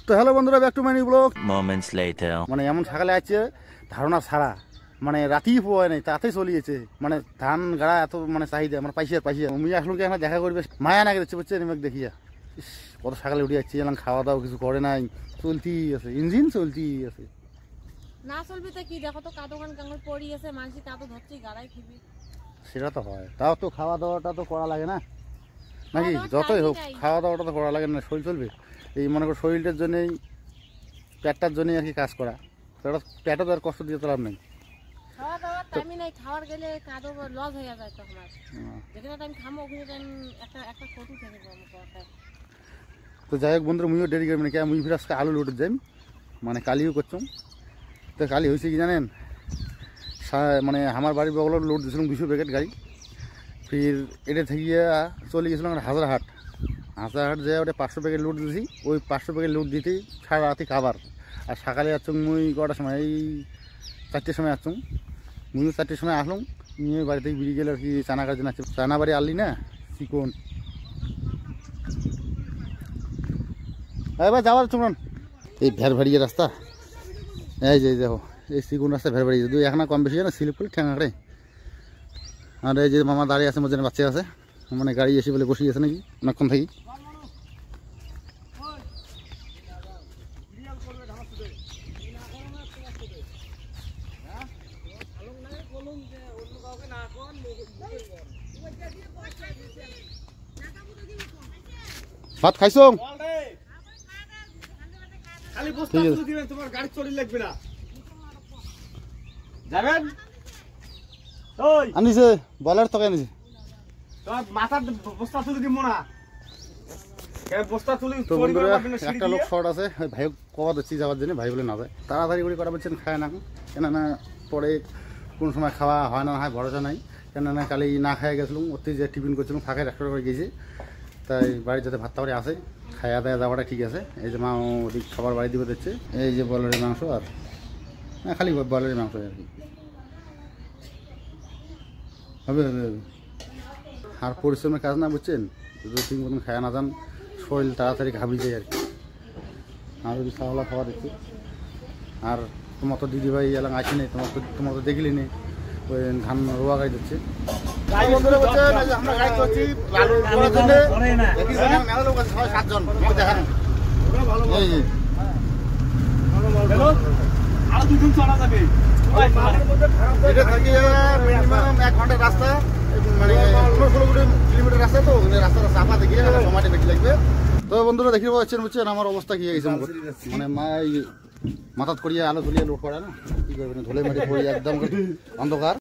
তো হ্যালো বন্ধুরা, back to my new blog. Moments later. মানে এমন সকালে আছে ধারণা ছাড়া, মানে রাতেই পোয়ায় নাই, তাতেই চলিয়েছে। মানে ধান গাড়া এত মানে চাহিদা, মানে পাইছিয়া আমি আসলে কি আমার দেখা করবে মায়া না গেছে বুঝছে নিমেক দেখিয়া। কত সকালে উঠে যাচ্ছি, এলাম খাওয়া দাওয়া কিছু করে নাই, চলতি আছে ইঞ্জিন চলতি আছে। না চলবি তো কি, দেখো তো কাদো গান কাঙ্গল পড়ি আছে, মানসি কাদো ধরছি গাড়াই খিবি। সেটা তো হয়, তাও তো খাওয়া দাওয়াটা তো করা লাগে না নাকি? যতই হোক খাওয়া দাওয়াটা তো করা লাগে না, শরীর চলবে। এই মনে করো শরীরটার জন্যই, পেটটার জন্যই আর কি কাজ করা। পেটও তো আর কষ্ট দিয়ে তো লাভ নেই। খাওয়া দাওয়ার টাইমই নাই, খাওয়ার গেলে কাদো লস হয়ে যায় তখন। আর যেখানে টাইম খামো ওখানে টাইম একটা ফটো থেকে তো যাই হোক বন্ধুরা, মুইও দেরি করি মানে কে মুই ফির আজকে আলু লোড যাই, মানে কালিও করছুম। তো কালি হয়েছে কি জানেন, মানে আমার বাড়ির বগল লোড দিয়েছিলাম 200 প্যাকেট গাড়ি। ফির এটা থেকে চলে গেছিলাম হাজারহাট যে ওটা 500 প্যাকেট লোড দিয়েছি। ওই 500 প্যাকেট লোড দিতেই সারা রাতে খাবার। আর সকালে আসছুম মুই কটার সময়, এই 4টের সময় আসছুম। মুইও 4টের সময় আসলাম, নিয়ে বাড়ি থেকে বেরিয়ে গেলে আর কি চানা কাজ না, চানা বাড়ি আনলি না চিকন। এবার যাওয়ার চুমন এই ভের ভাড়িয়ে রাস্তা, এই যে দেখো এই চিকন রাস্তা ভের ভাড়িয়ে, দুই এখন কম বেশি না স্লিপ করে ঠেঙাড়ে। আর এই যে মামা দাঁড়িয়ে আছে, মধ্যে বাচ্চা আছে, মানে গাড়ি এসে বলে বসিয়ে আছে নাকি অনেকক্ষণ থাকি। ভাত খাইছো? আনিছে বলার তো আনিছে, একটা লোক শর্ট আছে, ভাই কবা দিচ্ছি যাওয়ার জন্য, ভাই বলে না যায়। তাড়াতাড়ি করে করা বলছেন খায় না, কেননা পরে কোন সময় খাওয়া হয় না হয় ভরসা নাই। কেননা কালি না খাইয়া গেছিলাম, ওতে যে টিফিন করছিলাম ফাঁকে একটা করে গেছি, তাই বাড়ি যাতে ভাত তাড়ি আসে খাইয়া দেয়া যাওয়াটা ঠিক আছে। এই যে মা ওদিক খাবার বাড়ি দিবে দিচ্ছে, এই যে বয়লারের মাংস, আর না খালি বয়লারের মাংস আর কি হবে হবে হবে। আর পরিশ্রমের কাজ না বুঝছেন, যদি ঠিক মতন খায়া না যান শরীর তাড়াতাড়ি ঘাবি যায় আর কি। আর যদি চাওলা খাওয়া দেখছি, আর তোমার তো দিদিভাই এলাম আসি নেই, তোমার তো দেখলি নেই, ওই ধান রোয়া গাড়ি দিচ্ছে। আমরা গাড়ি করছি এটা থেকে মিনিমাম 1 ঘন্টার রাস্তা, মানে 16 কিলোমিটার রাস্তা, তো রাস্তাটা চাপা দেখি সময়টা বেশি লাগবে। তো বন্ধুরা দেখতে পাচ্ছেন বুঝছেন আমার অবস্থা কি হয়ে গেছে, মানে মা মাথাত করিয়া আলো ধুলিয়ে লোড করে না, কি করবেন, ধুলে মাটি পড়ে একদম অন্ধকার।